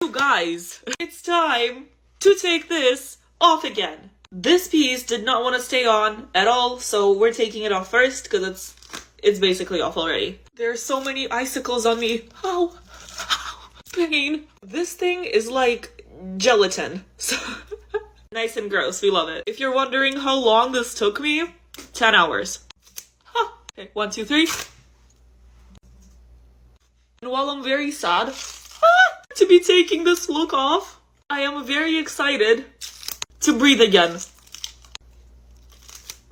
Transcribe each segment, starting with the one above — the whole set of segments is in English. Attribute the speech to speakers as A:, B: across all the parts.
A: You guys, it's time to take this off again. This piece did not want to stay on at all, so we're taking it off first because it's basically off already. There's so many icicles on me. Ow, pain. This thing is like gelatin. So nice and gross. We love it. If you're wondering how long this took me, 10 hours. Huh. Okay, 1, 2, 3. And while I'm very sad to be taking this look off, I am very excited to breathe again.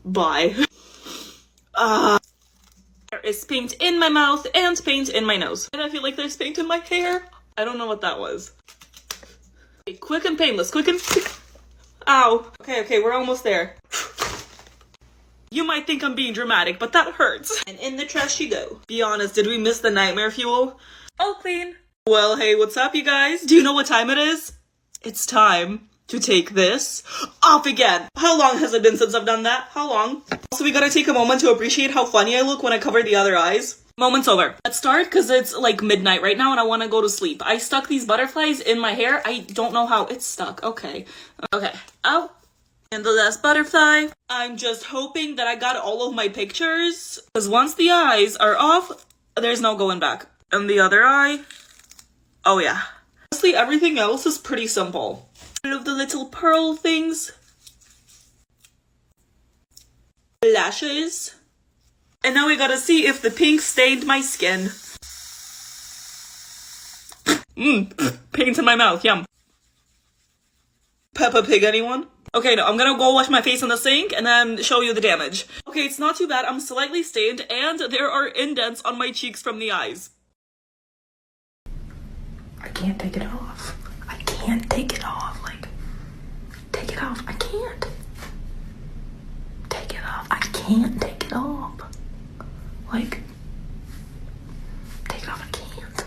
A: Bye. There is paint in my mouth and paint in my nose. And I feel like there's paint in my hair. I don't know what that was. Okay, quick and painless. Quick and... Ow. Okay, we're almost there. You might think I'm being dramatic, but that hurts. And in the trash you go. Be honest, did we miss the nightmare fuel? All clean. Well, hey, what's up, you guys? Do you know what time it is? It's time to take this off again. How long has it been since I've done that? How long? Also, we gotta take a moment to appreciate how funny I look when I cover the other eyes. Moment's over. Let's start because it's like midnight right now and I want to go to sleep. I stuck these butterflies in my hair. I don't know how it's stuck. Okay. Oh. And the last butterfly. I'm just hoping that I got all of my pictures because once the eyes are off, there's no going back. And the other eye. Oh yeah. Honestly, everything else is pretty simple. Rid of the little pearl things. Lashes. And now we gotta see if the pink stained my skin. Paint in my mouth, yum. Peppa Pig, anyone? Okay, no, I'm gonna go wash my face in the sink and then show you the damage. Okay, it's not too bad. I'm slightly stained and there are indents on my cheeks from the eyes.
B: I can't take it off. I can't take it off. Like, take it off. I can't. Take it off. I can't take it off. Like, take it off. I can't.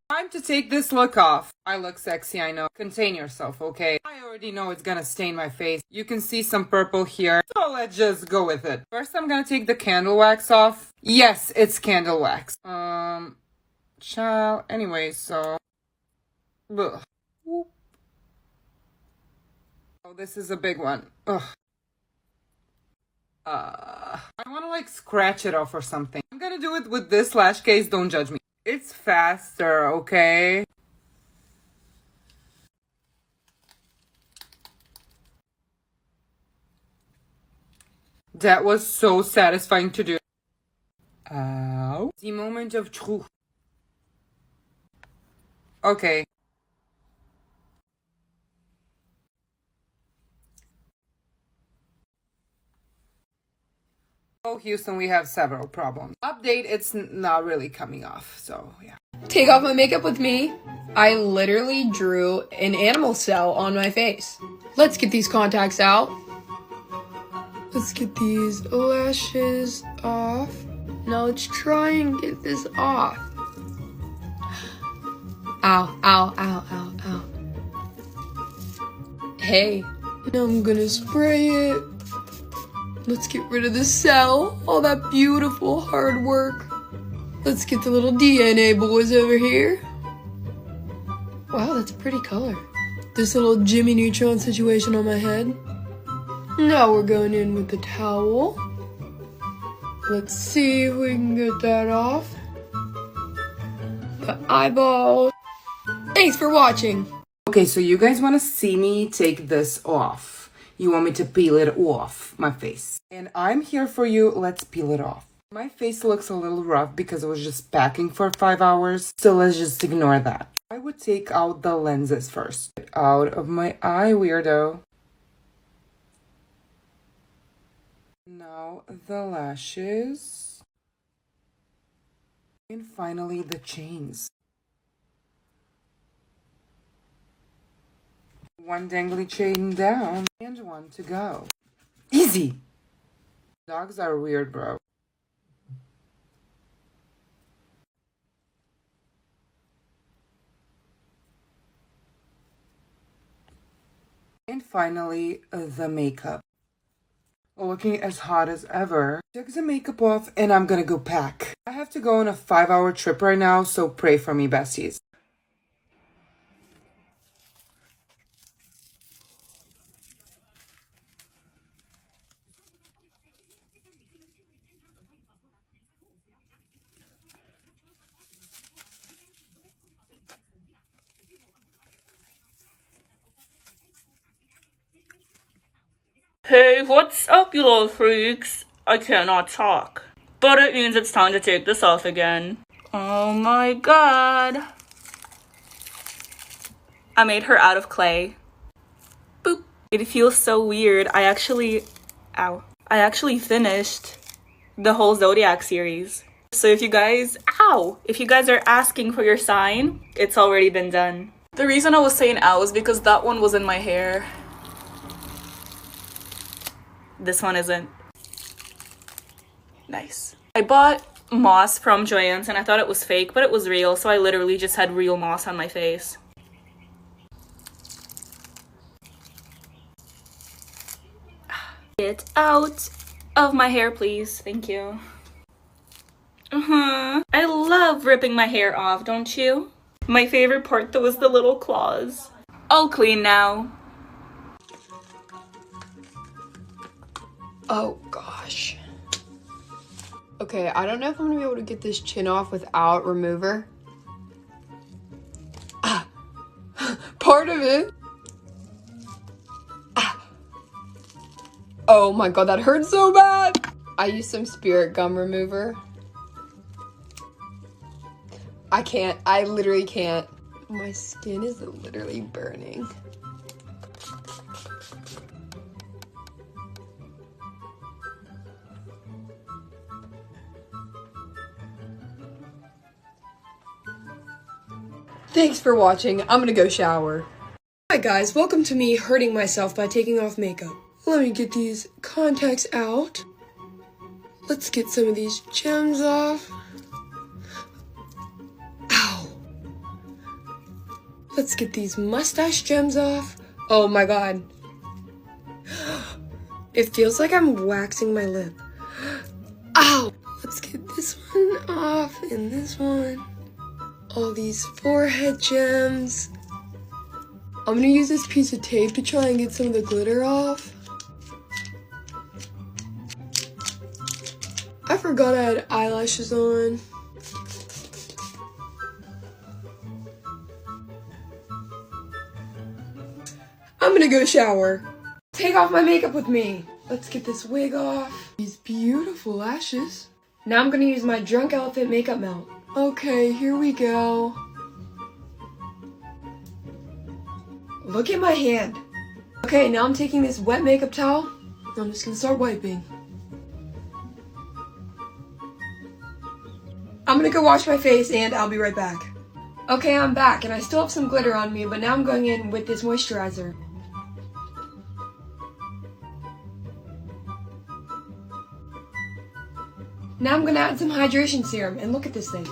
C: Time to take this look off. I look sexy, I know. Contain yourself, okay? I already know it's gonna stain my face. You can see some purple here, so let's just go with it. First, I'm gonna take the candle wax off. Yes, it's candle wax. Child. Anyway, so... Ugh. Oh, this is a big one. Ugh. I want to like scratch it off or something. I'm gonna do it with this lash case, don't judge me. It's faster, okay? That was so satisfying to do. Ow. The moment of truth. Okay. Oh, Houston, we have several problems. Update, it's not really coming off, so yeah.
D: Take off my makeup with me. I literally drew an animal cell on my face. Let's get these contacts out. Let's get these lashes off. Now let's try and get this off. Ow, ow, ow, ow, ow. Hey, now I'm gonna spray it. Let's get rid of the cell, all that beautiful hard work. Let's get the little DNA boys over here. Wow, that's a pretty color. This little Jimmy Neutron situation on my head. Now we're going in with the towel. Let's see if we can get that off. The eyeball. Thanks for watching.
C: Okay, so you guys want to see me take this off. You want me to peel it off my face. And I'm here for you. Let's peel it off. My face looks a little rough because I was just packing for 5 hours. So let's just ignore that. I would take out the lenses first. Get out of my eye, weirdo. Now the lashes. And finally the chains. One dangly chain down and one to go. Easy! Dogs are weird, bro. And finally, the makeup. Looking as hot as ever. Took the makeup off and I'm gonna go pack. I have to go on a 5-hour trip right now, so pray for me, besties.
A: Hey, what's up, you little freaks? I cannot talk. But it means it's time to take this off again. Oh my god. I made her out of clay. Boop. It feels so weird. I actually finished the whole Zodiac series. So if you guys are asking for your sign, it's already been done. The reason I was saying ow is because that one was in my hair. This one isn't. Nice. I bought moss from Joann's and I thought it was fake, but it was real, so I literally just had real moss on my face. Get out of my hair, please. Thank you. I love ripping my hair off, don't you? My favorite part though is the little claws. All clean now.
D: Oh gosh. Okay, I don't know if I'm gonna be able to get this chin off without remover. Part of it. Oh my god, that hurts so bad. I used some spirit gum remover. I literally can't. My skin is literally burning. Thanks for watching. I'm gonna go shower. Hi guys, welcome to me hurting myself by taking off makeup. Let me get these contacts out. Let's get some of these gems off. Ow. Let's get these mustache gems off. Oh my god. It feels like I'm waxing my lip. Ow. Let's get this one off and this one. All these forehead gems. I'm gonna use this piece of tape to try and get some of the glitter off. I forgot I had eyelashes on. I'm gonna go shower. Take off my makeup with me. Let's get this wig off. These beautiful lashes. Now I'm gonna use my Drunk Elephant makeup melt. Okay, here we go. Look at my hand. Okay, now I'm taking this wet makeup towel. I'm just gonna start wiping. I'm gonna go wash my face and I'll be right back. Okay, I'm back and I still have some glitter on me, but now I'm going in with this moisturizer. Now I'm gonna add some hydration serum and look at this thing.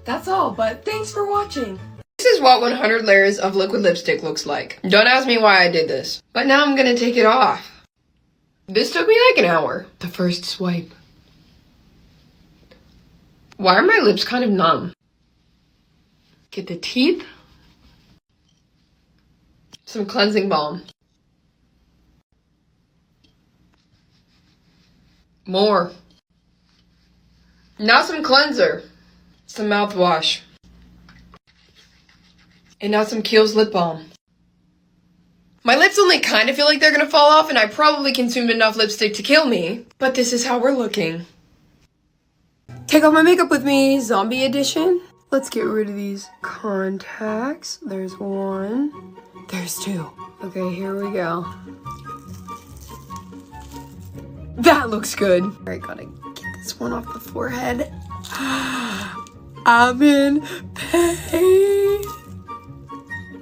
D: That's all, but thanks for watching. This is what 100 layers of liquid lipstick looks like. Don't ask me why I did this. But now I'm gonna take it off. This took me like an hour. The first swipe. Why are my lips kind of numb? Get the teeth. Some cleansing balm. More. Now some cleanser. Some mouthwash. And now some Kiehl's lip balm. My lips only kind of feel like they're gonna fall off and I probably consumed enough lipstick to kill me. But this is how we're looking. Take off my makeup with me, zombie edition. Let's get rid of these contacts. There's one. There's two. Okay, here we go. That looks good. All right, gotta get this one off the forehead. I'm in pain.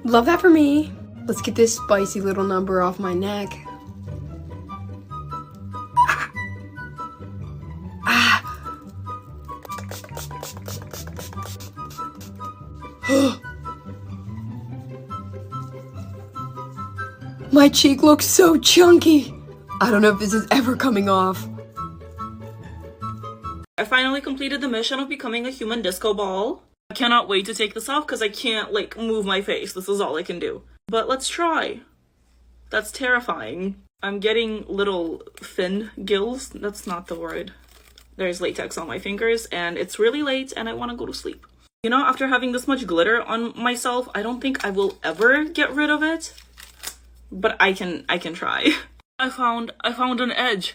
D: Love that for me. Let's get this spicy little number off my neck. My cheek looks so chunky. I don't know if this is ever coming off.
A: I finally completed the mission of becoming a human disco ball. I cannot wait to take this off because I can't, like, move my face. This is all I can do. But let's try. That's terrifying. I'm getting little fin gills. That's not the word. There's latex on my fingers and it's really late and I want to go to sleep. You know, after having this much glitter on myself, I don't think I will ever get rid of it. But I can try. I found an edge.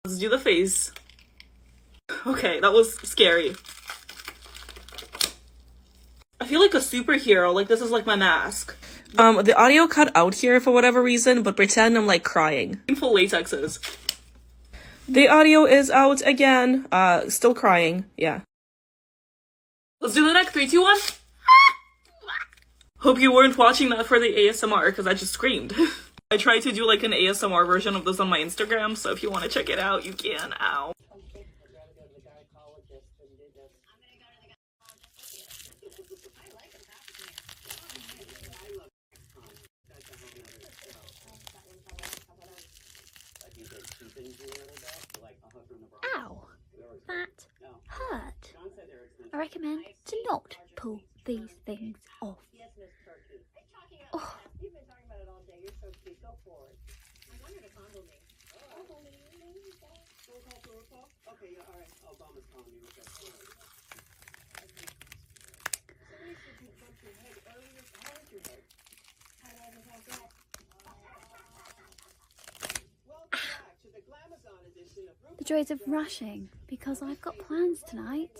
A: Let's do the face. Okay, that was scary. I feel like a superhero, like this is like my mask. The audio cut out here for whatever reason, but pretend I'm like crying. Painful latexes. The audio is out again. Still crying, yeah. Let's do the neck, 3, 2, 1. Hope you weren't watching that for the ASMR, because I just screamed. I tried to do like an ASMR version of this on my Instagram, so if you want to check it out, you can. Ow.
E: Ow, that hurt. I recommend to not pull these things off. Oh. The joys of rushing, because I've got plans tonight,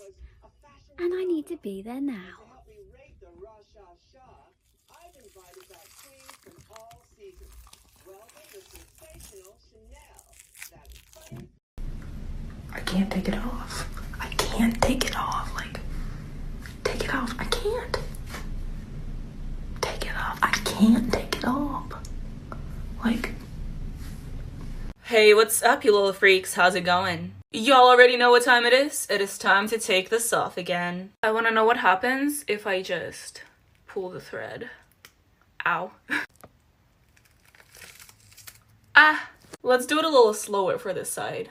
E: and I need to be there now.
B: I can't take it off. I can't take it off. Like, take it off. I can't. Take it off. I can't take it off. Like,
A: Hey, what's up, you little freaks? How's it going? Y'all already know what time it is. It is time to take this off again. I want to know what happens if I just pull the thread. Ow. Ah, let's do it a little slower for this side.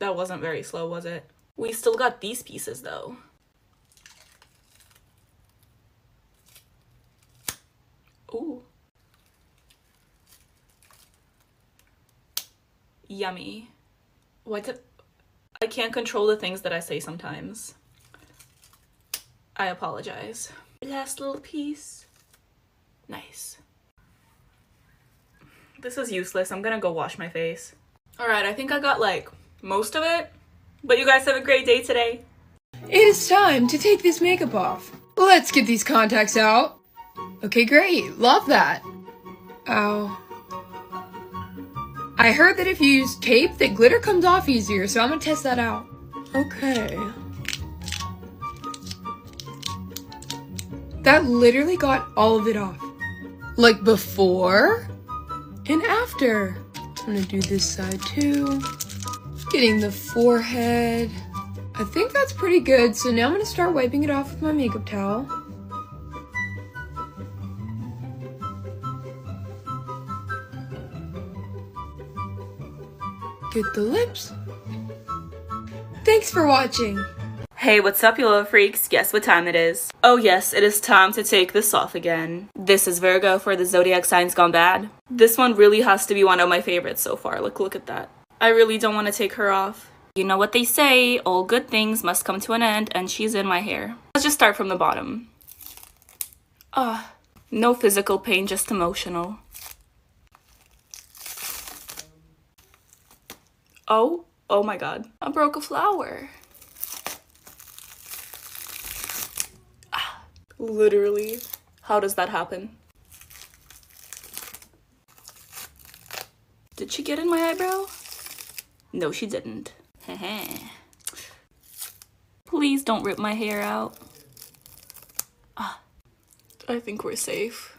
A: That wasn't very slow, was it? We still got these pieces though. Ooh. Yummy. I can't control the things that I say sometimes. I apologize. Last little piece. Nice. This is useless. I'm gonna go wash my face. Alright, I think I got like most of it. But you guys have a great day today.
D: It is time to take this makeup off. Let's get these contacts out. Okay, great. Love that. Ow. I heard that if you use tape, that glitter comes off easier, so I'm gonna test that out. Okay. That literally got all of it off. Like before and after. I'm gonna do this side too. Getting the forehead. I think that's pretty good, so now I'm gonna start wiping it off with my makeup towel. Get the lips. Thanks for watching.
A: Hey, what's up, you little freaks? Guess what time it is? Oh yes, it is time to take this off again. This is Virgo for the zodiac signs gone bad. This one really has to be one of my favorites so far. Look at that. I really don't want to take her off. You know what they say, all good things must come to an end, and she's in my hair. Let's just start from the bottom. No physical pain, just emotional. Oh my god. I broke a flower. Literally. How does that happen? Did she get in my eyebrow? No, she didn't. Please don't rip my hair out. I think we're safe.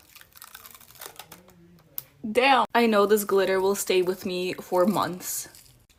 A: Damn. I know this glitter will stay with me for months.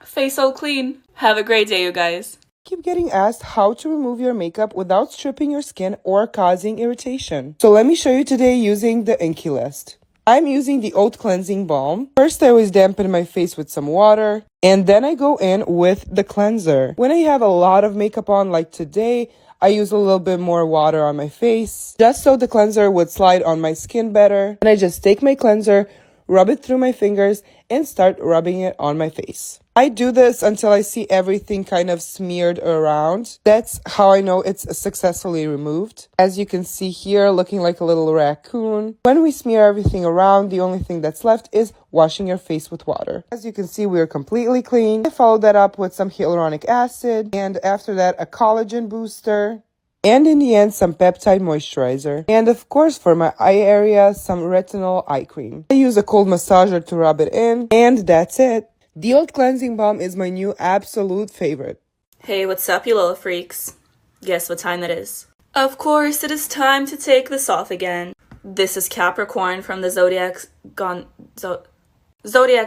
A: Face so clean. Have a great day, you guys.
C: Keep getting asked how to remove your makeup without stripping your skin or causing irritation. So let me show you today using the Inky List. I'm using the Oat Cleansing Balm. First, I always dampen my face with some water, and then I go in with the cleanser. When I have a lot of makeup on, like today, I use a little bit more water on my face, just so the cleanser would slide on my skin better. And I just take my cleanser, rub it through my fingers, and start rubbing it on my face. I do this until I see everything kind of smeared around. That's how I know it's successfully removed. As you can see here, looking like a little raccoon. When we smear everything around, the only thing that's left is washing your face with water. As you can see, we are completely clean. I followed that up with some hyaluronic acid, and after that, a collagen booster. And in the end, some peptide moisturizer. And of course, for my eye area, some retinol eye cream. I use a cold massager to rub it in, and that's it. The Old Cleansing Balm is my new absolute favorite.
A: Hey, what's up, you little freaks? Guess what time it is? Of course, it is time to take this off again. This is Capricorn from the Zodiac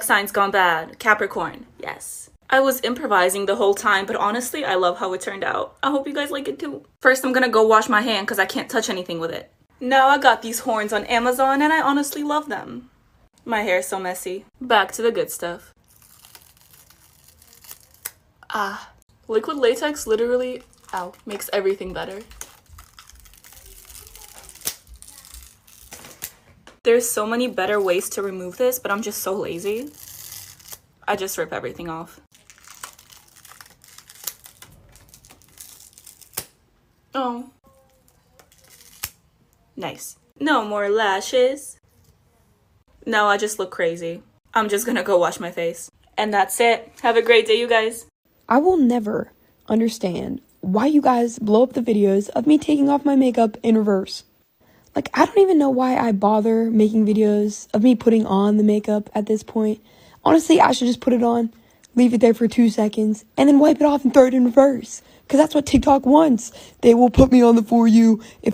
A: signs gone bad. Capricorn, yes. I was improvising the whole time, but honestly, I love how it turned out. I hope you guys like it too. First, I'm gonna go wash my hand because I can't touch anything with it. Now I got these horns on Amazon and I honestly love them. My hair is so messy. Back to the good stuff. Liquid latex literally, makes everything better. There's so many better ways to remove this, but I'm just so lazy. I just rip everything off. Oh. Nice. No more lashes. No, I just look crazy. I'm just gonna go wash my face. And that's it. Have a great day, you guys.
D: I will never understand why you guys blow up the videos of me taking off my makeup in reverse. Like, I don't even know why I bother making videos of me putting on the makeup at this point. Honestly, I should just put it on, leave it there for 2 seconds, and then wipe it off and throw it in reverse. Because that's what TikTok wants. They will put me on the For You if